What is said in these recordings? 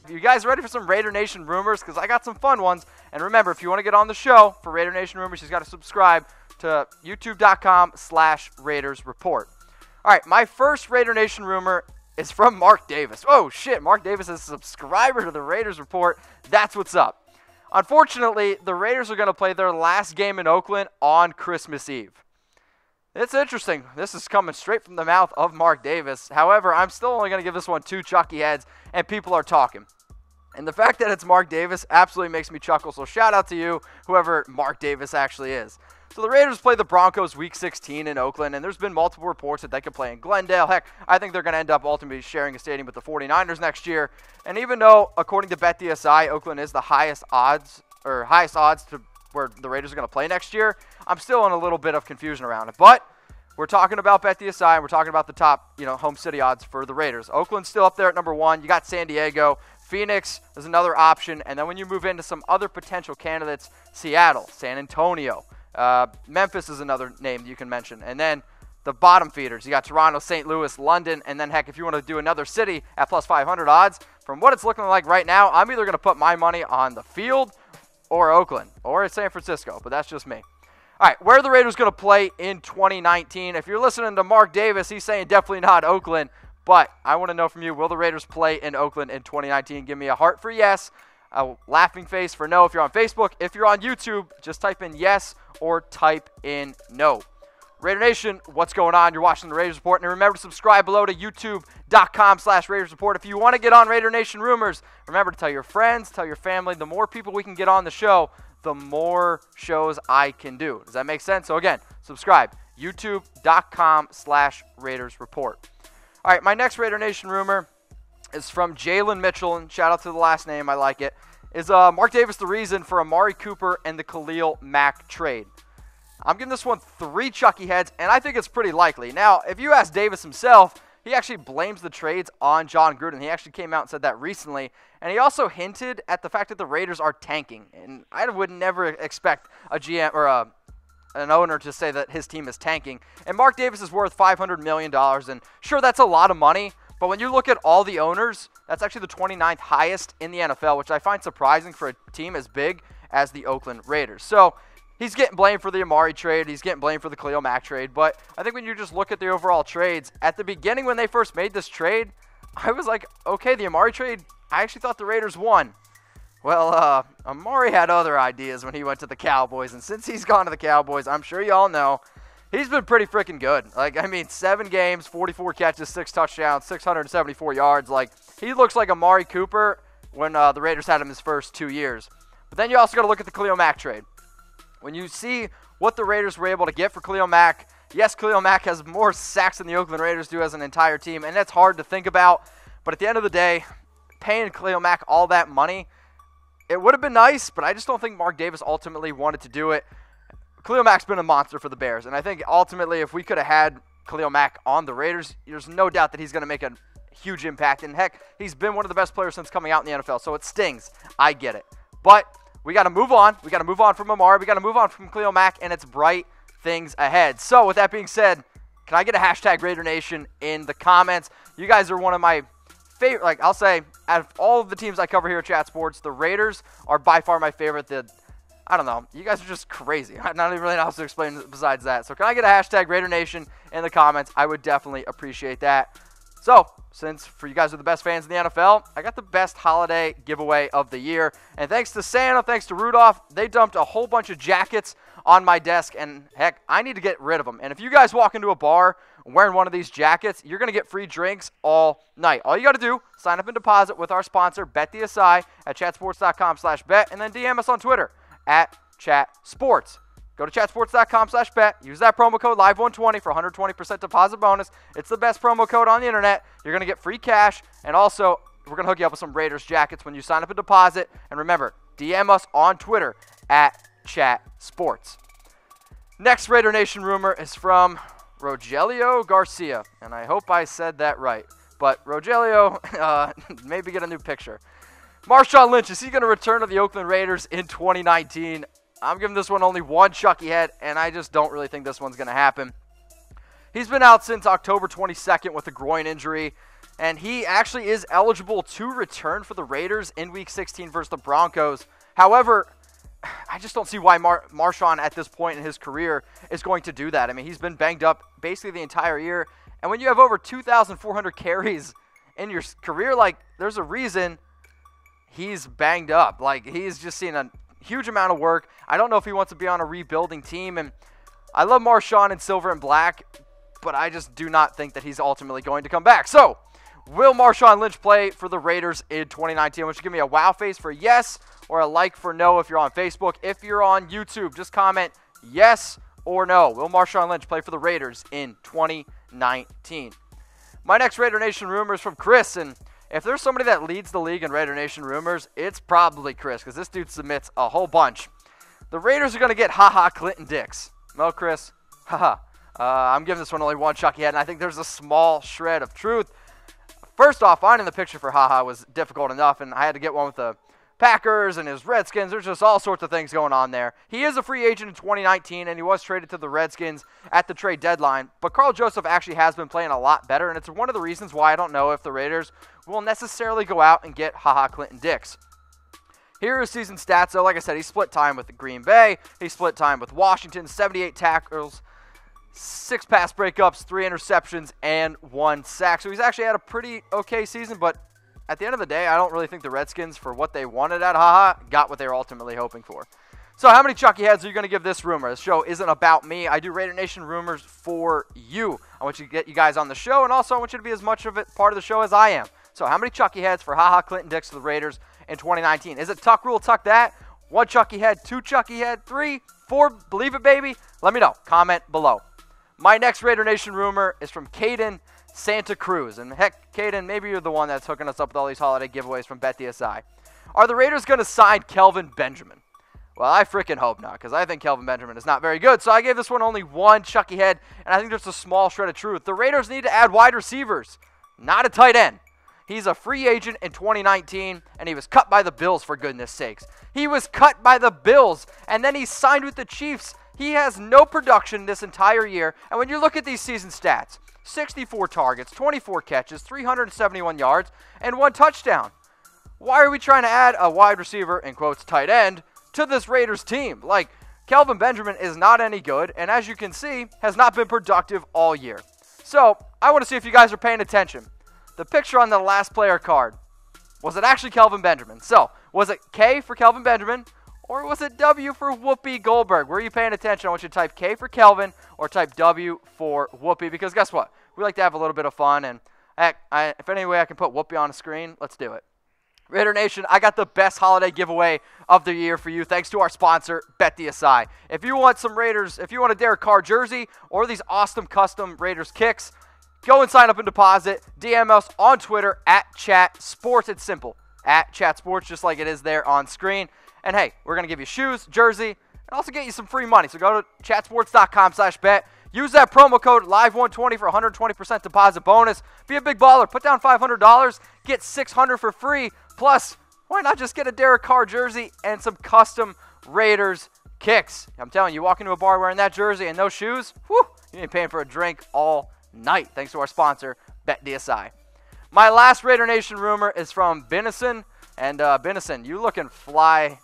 you guys ready for some Raider Nation rumors? Because I got some fun ones. And remember, if you want to get on the show for Raider Nation rumors, you've got to subscribe to youtube.com/Raiders Report. All right, my first Raider Nation rumor is from Mark Davis. Oh, shit, Mark Davis is a subscriber to the Raiders Report. That's what's up. Unfortunately, the Raiders are going to play their last game in Oakland on Christmas Eve. It's interesting. This is coming straight from the mouth of Mark Davis. However, I'm still only going to give this one 2 Chucky heads, and people are talking. And the fact that it's Mark Davis absolutely makes me chuckle, so shout out to you, whoever Mark Davis actually is. So the Raiders play the Broncos Week 16 in Oakland, and there's been multiple reports that they could play in Glendale. Heck, I think they're going to end up ultimately sharing a stadium with the 49ers next year. And even though, according to BetDSI, Oakland is the highest odds to where the Raiders are going to play next year, I'm still in a little bit of confusion around it. But we're talking about BetDSI, and we're talking about the top, home city odds for the Raiders. Oakland's still up there at number 1. You got San Diego. Phoenix is another option. And then when you move into some other potential candidates, Seattle, San Antonio, Memphis is another name you can mention. And then the bottom feeders, you got Toronto, St. Louis, London, and then, heck, if you want to do another city at plus 500 odds, from what it's looking like right now, I'm either going to put my money on the field or Oakland or San Francisco, but that's just me. All right, where are the Raiders going to play in 2019? If you're listening to Mark Davis, he's saying definitely not Oakland, but I want to know from you, will the Raiders play in Oakland in 2019? Give me a heart for yes, a laughing face for no if you're on Facebook. If you're on YouTube, just type in yes or type in no. Raider Nation, what's going on? You're watching the Raiders Report. And remember to subscribe below to youtube.com/Raiders Report. If you want to get on Raider Nation rumors, remember to tell your friends, tell your family. The more people we can get on the show, the more shows I can do. Does that make sense? So again, subscribe. youtube.com/Raiders Report. All right, my next Raider Nation rumor is from Jalen Mitchell, and shout out to the last name, I like it. Is Mark Davis the reason for Amari Cooper and the Khalil Mack trade? I'm giving this one 3 Chucky heads, and I think it's pretty likely. Now, if you ask Davis himself, he actually blames the trades on John Gruden. He actually came out and said that recently, and he also hinted at the fact that the Raiders are tanking. And I would never expect a GM or an owner to say that his team is tanking. And Mark Davis is worth $500 million, and sure, that's a lot of money, but when you look at all the owners, that's actually the 29th highest in the NFL, which I find surprising for a team as big as the Oakland Raiders. So he's getting blamed for the Amari trade. He's getting blamed for the Khalil Mack trade. But I think when you just look at the overall trades, at the beginning when they first made this trade, I was like, okay, the Amari trade, I actually thought the Raiders won. Well, Amari had other ideas when he went to the Cowboys. And since he's gone to the Cowboys, I'm sure you all know, he's been pretty freaking good. 7 games, 44 catches, 6 touchdowns, 674 yards. He looks like Amari Cooper when the Raiders had him his first 2 years. But then you also got to look at the Khalil Mack trade. When you see what the Raiders were able to get for Khalil Mack, yes, Khalil Mack has more sacks than the Oakland Raiders do as an entire team, and that's hard to think about. But at the end of the day, paying Khalil Mack all that money, it would have been nice, but I just don't think Mark Davis ultimately wanted to do it. Khalil Mack's been a monster for the Bears, and I think ultimately if we could have had Khalil Mack on the Raiders, there's no doubt that he's going to make a huge impact. And heck, he's been one of the best players since coming out in the NFL, so it stings. I get it. But we got to move on. We got to move on from Amari. We got to move on from Khalil Mack, and it's bright things ahead. So with that being said, can I get a hashtag Raider Nation in the comments? You guys are one of my favorite. I'll say, out of all of the teams I cover here at Chat Sports, the Raiders are by far my favorite. I don't know. You guys are just crazy. I don't even really know how to explain besides that. So can I get a hashtag Raider Nation in the comments? I would definitely appreciate that. So, since for you guys are the best fans in the NFL, I got the best holiday giveaway of the year. And thanks to Santa, thanks to Rudolph, they dumped a whole bunch of jackets on my desk. And heck, I need to get rid of them. And if you guys walk into a bar wearing one of these jackets, you're going to get free drinks all night. All you got to do, sign up and deposit with our sponsor, BetDSI, at chatsports.com/bet, and then DM us on Twitter at chatsports. Go to chatsports.com/bet. Use that promo code LIVE120 for 120% deposit bonus. It's the best promo code on the internet. You're going to get free cash. And also, we're going to hook you up with some Raiders jackets when you sign up and deposit. And remember, DM us on Twitter at chatsports. Next Raider Nation rumor is from Rogelio Garcia. And I hope I said that right. But Rogelio, maybe get a new picture. Marshawn Lynch, is he going to return to the Oakland Raiders in 2019? I'm giving this one only 1 Chucky head, and I just don't really think this one's going to happen. He's been out since October 22nd with a groin injury. And he actually is eligible to return for the Raiders in Week 16 versus the Broncos. However, I just don't see why Marshawn at this point in his career is going to do that. I mean, he's been banged up basically the entire year. And when you have over 2,400 carries in your career, like, there's a reason he's banged up. Like, he's just seen a huge amount of work. I don't know if he wants to be on a rebuilding team. And I love Marshawn in silver and black, but I just do not think that he's ultimately going to come back. So, will Marshawn Lynch play for the Raiders in 2019? I want you to give me a wow face for yes or a like for no if you're on Facebook. If you're on YouTube, just comment yes or no. Will Marshawn Lynch play for the Raiders in 2019? My next Raider Nation rumor is from Chris, and if there's somebody that leads the league in Raider Nation rumors, it's probably Chris, because this dude submits a whole bunch. The Raiders are going to get Ha Ha Clinton-Dix. Well, Chris, haha. I'm giving this one only one Chucky head, and I think there's a small shred of truth. First off, finding the picture for Ha Ha was difficult enough, and I had to get one with the Packers and his Redskins. There's just all sorts of things going on there. He is a free agent in 2019, and he was traded to the Redskins at the trade deadline. But Carl Joseph actually has been playing a lot better, and it's one of the reasons why I don't know if the Raiders will necessarily go out and get Ha Ha Clinton-Dix. Here are his season stats. So, like I said, he split time with the Green Bay. He split time with Washington, 78 tackles, 6 pass breakups, 3 interceptions, and 1 sack. So he's actually had a pretty okay season, but at the end of the day, I don't really think the Redskins, for what they wanted at Ha Ha, got what they were ultimately hoping for. So how many Chucky heads are you going to give this rumor? This show isn't about me. I do Raider Nation rumors for you. I want you to get you guys on the show, and also I want you to be as much of it part of the show as I am. So how many Chucky heads for Ha Ha Clinton-Dix to the Raiders in 2019? Is it tuck rule, tuck that? 1 Chucky head, 2 Chucky head, 3, 4, believe it, baby? Let me know. Comment below. My next Raider Nation rumor is from Caden Santa Cruz. And heck, Caden, maybe you're the one that's hooking us up with all these holiday giveaways from BetDSI. Are the Raiders going to sign Kelvin Benjamin? Well, I freaking hope not, because I think Kelvin Benjamin is not very good. So I gave this one only 1 Chucky head, and I think there's a small shred of truth. The Raiders need to add wide receivers, not a tight end. He's a free agent in 2019, and he was cut by the Bills, for goodness sakes. He was cut by the Bills, and then he signed with the Chiefs. He has no production this entire year, and when you look at these season stats, 64 targets, 24 catches, 371 yards, and 1 touchdown. Why are we trying to add a wide receiver, in quotes, tight end, to this Raiders team? Like, Kelvin Benjamin is not any good, and as you can see, has not been productive all year. So, I want to see if you guys are paying attention. The picture on the last player card, was it actually Kelvin Benjamin? So, was it K for Kelvin Benjamin, or was it W for Whoopi Goldberg? Were you paying attention? I want you to type K for Kelvin or type W for Whoopi, because guess what? We like to have a little bit of fun, and heck, if any way I can put Whoopi on a screen, let's do it. Raider Nation, I got the best holiday giveaway of the year for you, thanks to our sponsor, BetDSI. If you want some Raiders, if you want a Derek Carr jersey or these awesome custom Raiders kicks, go and sign up and deposit. DM us on Twitter at @ChatSports. It's simple, at @ChatSports, just like it is there on screen. And hey, we're going to give you shoes, jersey, and also get you some free money. So go to chatsports.com/bet. Use that promo code LIVE120 for 120% deposit bonus. Be a big baller. Put down $500. Get $600 for free. Plus, why not just get a Derek Carr jersey and some custom Raiders kicks? I'm telling you, walk into a bar wearing that jersey and those shoes, whew, you ain't paying for a drink all night. Thanks to our sponsor, BetDSI. My last Raider Nation rumor is from Benison. And Benison, you looking fly.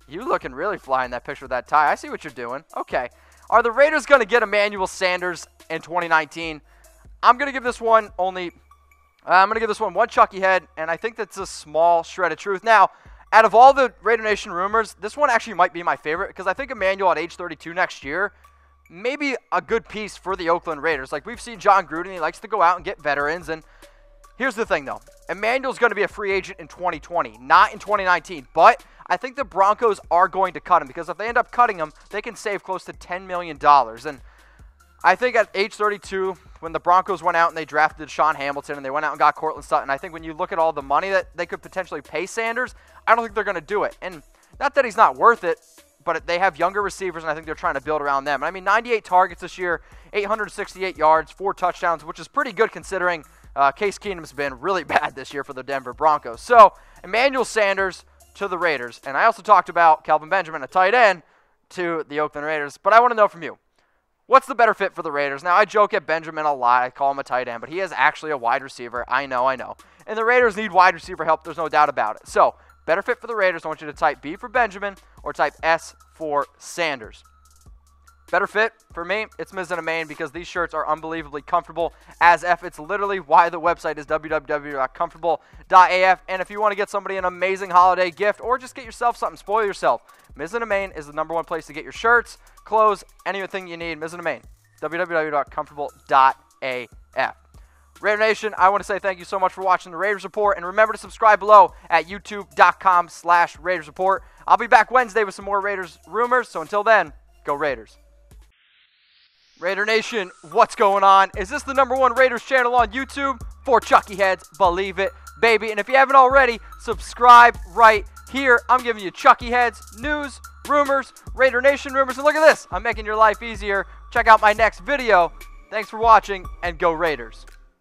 You looking really fly in that picture with that tie. I see what you're doing. Okay. Are the Raiders going to get Emmanuel Sanders in 2019? I'm going to give this one only... I'm going to give this one 1 Chucky head, and I think that's a small shred of truth. Now, out of all the Raider Nation rumors, this one actually might be my favorite, because I think Emmanuel at age 32 next year may be a good piece for the Oakland Raiders. Like, we've seen John Gruden, he likes to go out and get veterans, and here's the thing, though. Emmanuel's going to be a free agent in 2020, not in 2019, but I think the Broncos are going to cut him, because if they end up cutting him, they can save close to $10 million. And I think at age 32, when the Broncos went out and they drafted Sean Hamilton and they went out and got Cortland Sutton, I think when you look at all the money that they could potentially pay Sanders, I don't think they're going to do it. And not that he's not worth it, but they have younger receivers, and I think they're trying to build around them. I mean, 98 targets this year, 868 yards, 4 touchdowns, which is pretty good considering Case Keenum's been really bad this year for the Denver Broncos. So, Emmanuel Sanders to the Raiders. And I also talked about Kelvin Benjamin, a tight end, to the Oakland Raiders. But I want to know from you, What's the better fit for the Raiders? Now, I joke at Benjamin a lot. I call him a tight end, but he is actually a wide receiver. I know. And the Raiders need wide receiver help. There's no doubt about it. So, better fit for the Raiders. I want you to type B for Benjamin or type S for Sanders. Better fit for me, it's Mizzen+Main because these shirts are unbelievably comfortable as F. It's literally why the website is www.comfortable.af. And if you want to get somebody an amazing holiday gift or just get yourself something, spoil yourself, Mizzen+Main is the #1 place to get your shirts, clothes, anything you need. Mizzen+Main, www.comfortable.af. Raider Nation, I want to say thank you so much for watching the Raiders Report, and remember to subscribe below at youtube.com/Raiders Report. I'll be back Wednesday with some more Raiders rumors, so until then, go Raiders. Raider Nation, what's going on? Is this the #1 Raiders channel on YouTube? For Chucky Heads, believe it, baby. And if you haven't already, subscribe right here. I'm giving you Chucky Heads, news, rumors, Raider Nation rumors. And look at this, I'm making your life easier. Check out my next video. Thanks for watching, and go Raiders.